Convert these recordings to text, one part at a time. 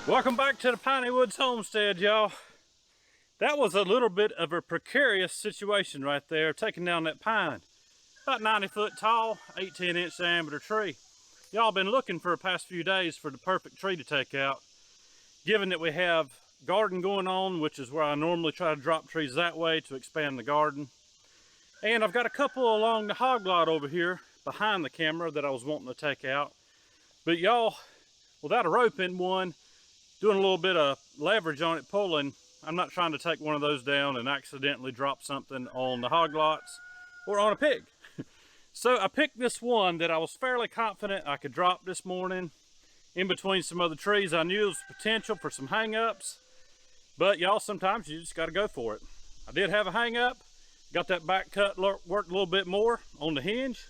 Welcome back to the Piney Woods Homestead, y'all. That was a little bit of a precarious situation right there, taking down that pine. About 90 foot tall, 18-inch diameter tree. Y'all been looking for the past few days for the perfect tree to take out. Given that we have garden going on, which is where I normally try to drop trees that way to expand the garden. And I've got a couple along the hog lot over here behind the camera that I was wanting to take out. But y'all, without a rope in one, doing a little bit of leverage on it, pulling, I'm not trying to take one of those down and accidentally drop something on the hog lots or on a pig. So I picked this one that I was fairly confident I could drop this morning in between some other trees. I knew there was potential for some hang-ups, but y'all, sometimes you just got to go for it. I did have a hang-up, got that back cut worked a little bit more on the hinge,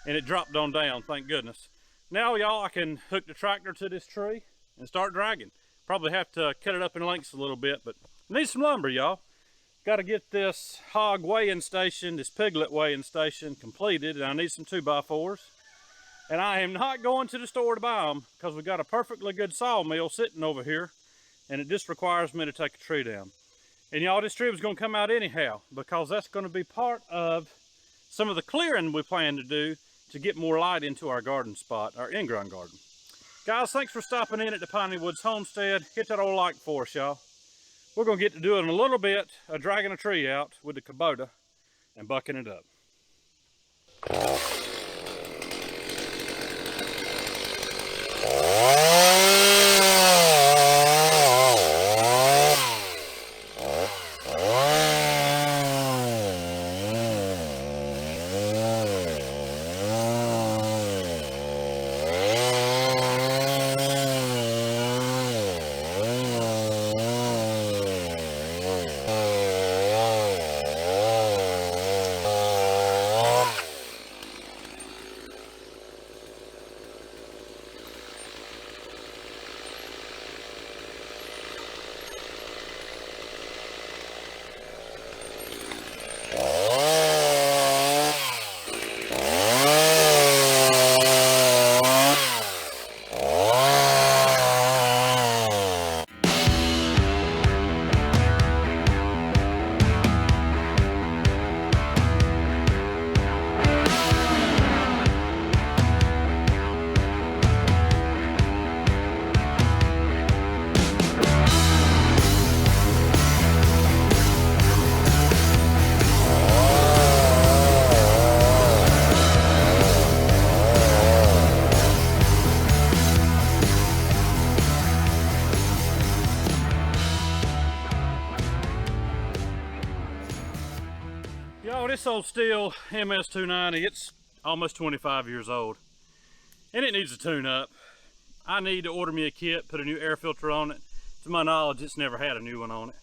and it dropped on down, thank goodness. Now y'all, I can hook the tractor to this tree and start dragging. Probably have to cut it up in lengths a little bit, but need some lumber, y'all. Got to get this hog weighing station, this piglet weighing station completed, and I need some 2x4s. And I am not going to the store to buy them because we got a perfectly good sawmill sitting over here, and it just requires me to take a tree down. And y'all, this tree was going to come out anyhow because that's going to be part of some of the clearing we plan to do to get more light into our garden spot, our in-ground garden. Guys, thanks for stopping in at the Piney Woods Homestead. Hit that old like for us, y'all. We're going to get to doing a little bit of dragging a tree out with the Kubota and bucking it up. Y'all, this old stihl MS290, it's almost 25 years old and it needs a tune-up. I need to order me a kit, put a new air filter on it. To my knowledge, it's never had a new one on it.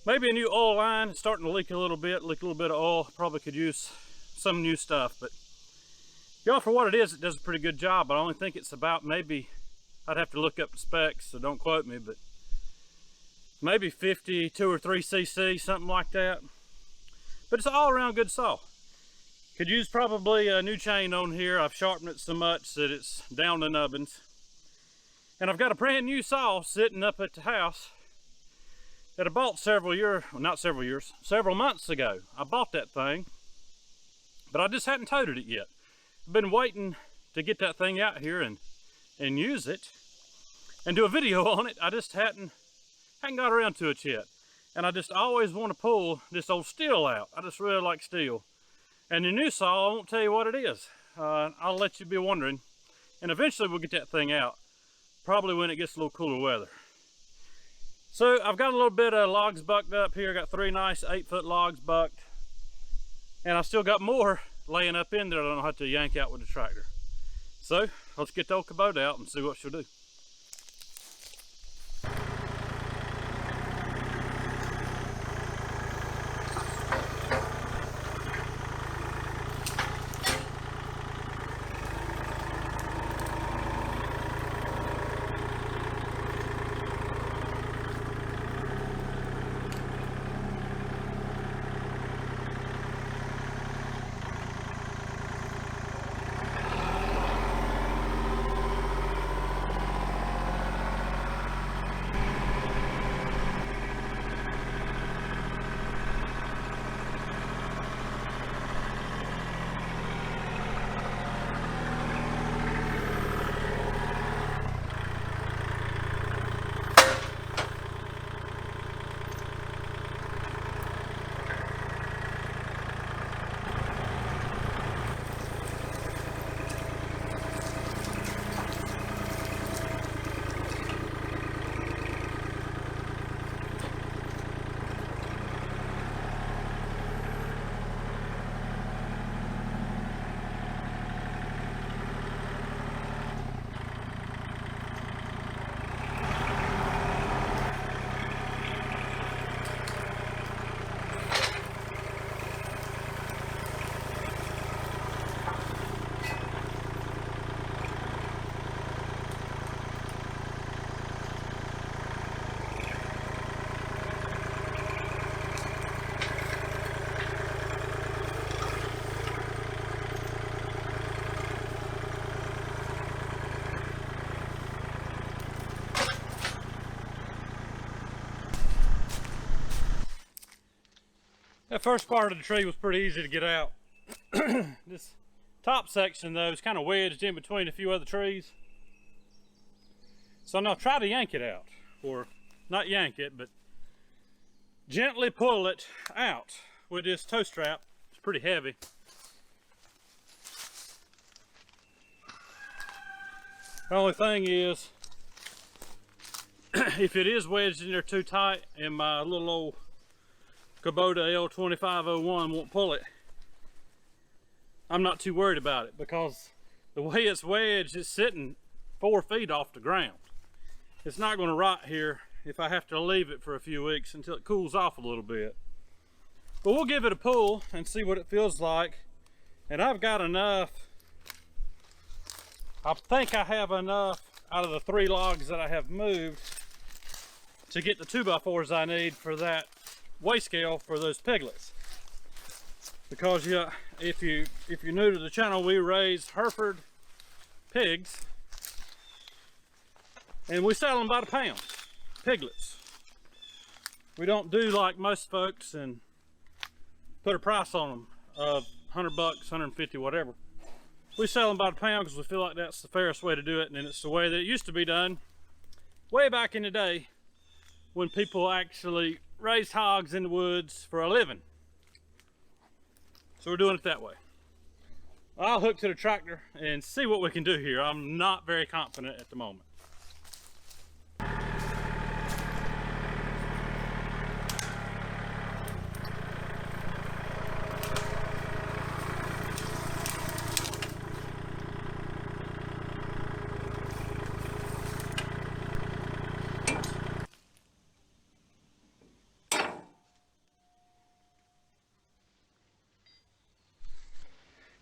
Maybe a new oil line. It's starting to leak a little bit of oil. Probably could use some new stuff, but y'all, for what it does a pretty good job. But I only think it's about, maybe I'd have to look up the specs, so don't quote me, but maybe 52 or 3 cc, something like that. But it's all around good saw. Could use probably a new chain on here. I've sharpened it so much that it's down the nubbins. And I've got a brand new saw sitting up at the house that I bought several months ago. I bought that thing, but I just hadn't toted it yet. I've been waiting to get that thing out here and use it and do a video on it. I just hadn't got around to it yet. And I just always want to pull this old stihl out. I just really like stihl. And the new saw, I won't tell you what it is. I'll let you be wondering. And eventually we'll get that thing out, probably when it gets a little cooler weather. So I've got a little bit of logs bucked up here. I got 3 nice 8-foot logs bucked. And I still got more laying up in there that I don't have to yank out with the tractor. So let's get the old Kubota out and see what she'll do. That first part of the tree was pretty easy to get out. This top section though is kind of wedged in between a few other trees. So now try to yank it out, or not yank it, but gently pull it out with this toe strap. It's pretty heavy. The only thing is, if it is wedged in there too tight and my little old Kubota L2501 won't pull it, I'm not too worried about it, because the way it's wedged, it's sitting 4 feet off the ground. It's not going to rot here if I have to leave it for a few weeks until it cools off a little bit. But we'll give it a pull and see what it feels like. And I've got enough, I think I have enough out of the 3 logs that I have moved to get the 2x4s I need for that weigh scale for those piglets. Because yeah, if you're new to the channel, we raise Hereford pigs and we sell them by the pound, piglets. We don't do like most folks and put a price on them of $100, 150, whatever. We sell them by the pound because we feel like that's the fairest way to do it, and it's the way that it used to be done way back in the day when people actually raised hogs in the woods for a living. So we're doing it that way. I'll hook to the tractor and see what we can do here. I'm not very confident at the moment.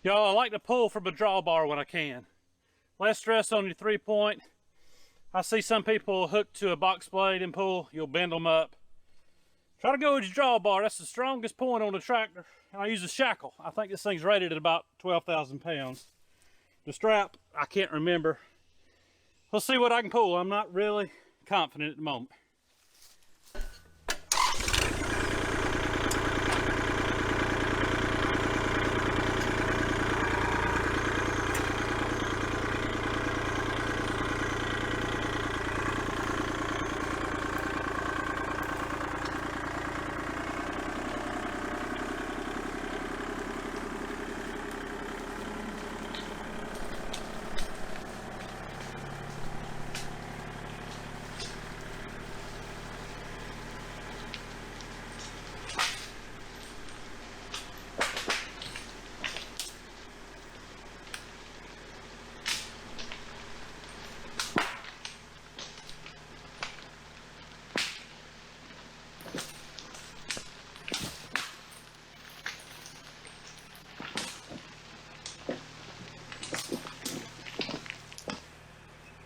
Y'all, I like to pull from a drawbar when I can. Less stress on your 3-point. I see some people hook to a box blade and pull, you'll bend them up. Try to go with your drawbar. That's the strongest point on the tractor. And I use a shackle. I think this thing's rated at about 12,000 pounds. The strap, I can't remember. We'll see what I can pull. I'm not really confident at the moment.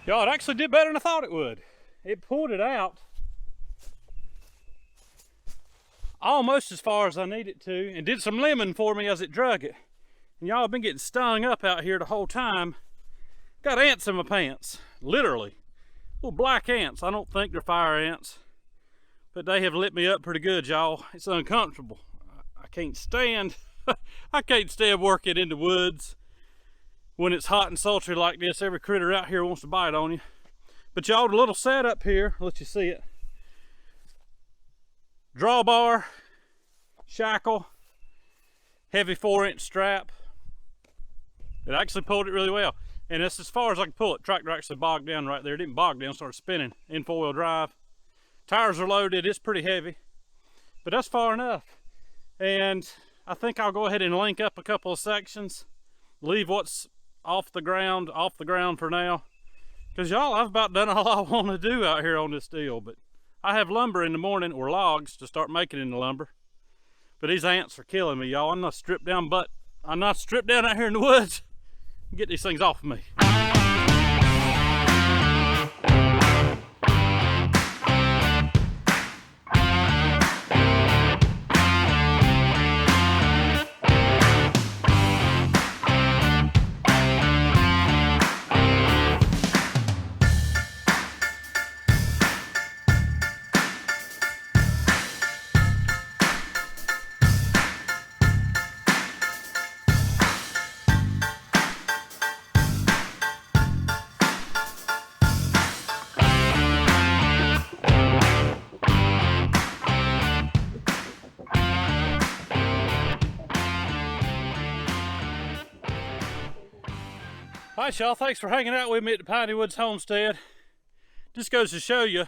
Y'all, it actually did better than I thought it would. It pulled it out almost as far as I need it to, and did some lemon for me as it drug it. And y'all have been getting stung up out here the whole time. Got ants in my pants, literally. Little black ants. I don't think they're fire ants, but they have lit me up pretty good, y'all. It's uncomfortable. I can't stand, I can't stand working in the woods. When it's hot and sultry like this, every critter out here wants to bite on you. But y'all, the little setup here, I'll let you see it. Drawbar, shackle, heavy 4-inch strap. It actually pulled it really well. And that's as far as I can pull it. Tractor actually bogged down right there. It didn't bog down, started spinning in 4-wheel drive. Tires are loaded, it's pretty heavy. But that's far enough. And I think I'll go ahead and link up a couple of sections. Leave what's off the ground for now, because y'all, I've about done all I want to do out here on this deal. But I have lumber in the morning, or logs, to start making into lumber. But these ants are killing me, y'all. I'm not stripped down out here in the woods. Get these things off of me. Alright, y'all, thanks for hanging out with me at the Piney Woods Homestead. Just goes to show you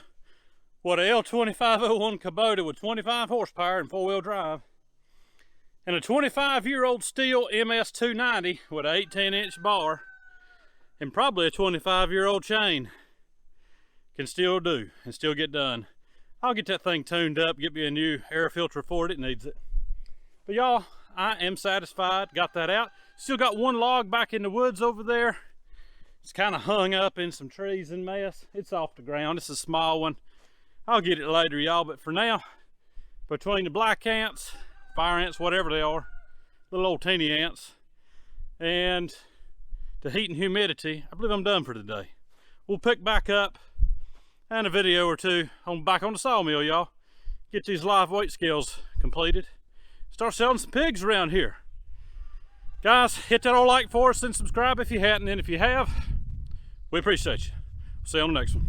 what a L2501 Kubota with 25 horsepower and 4-wheel drive, and a 25-year-old stihl MS290 with an 18-inch bar and probably a 25-year-old chain can still do and still get done. I'll get that thing tuned up, get me a new air filter for it. It needs it. But y'all, I am satisfied. Got that out. Still got one log back in the woods over there. It's kind of hung up in some trees and mess. It's off the ground. It's a small one. I'll get it later, y'all. But for now, between the black ants, fire ants, whatever they are, little old teeny ants, and the heat and humidity, I believe I'm done for today. We'll pick back up and a video or two back on the sawmill, y'all. Get these live weight scales completed. Start selling some pigs around here. Guys, hit that old like for us and subscribe if you hadn't, and if you have, we appreciate you. See you on the next one.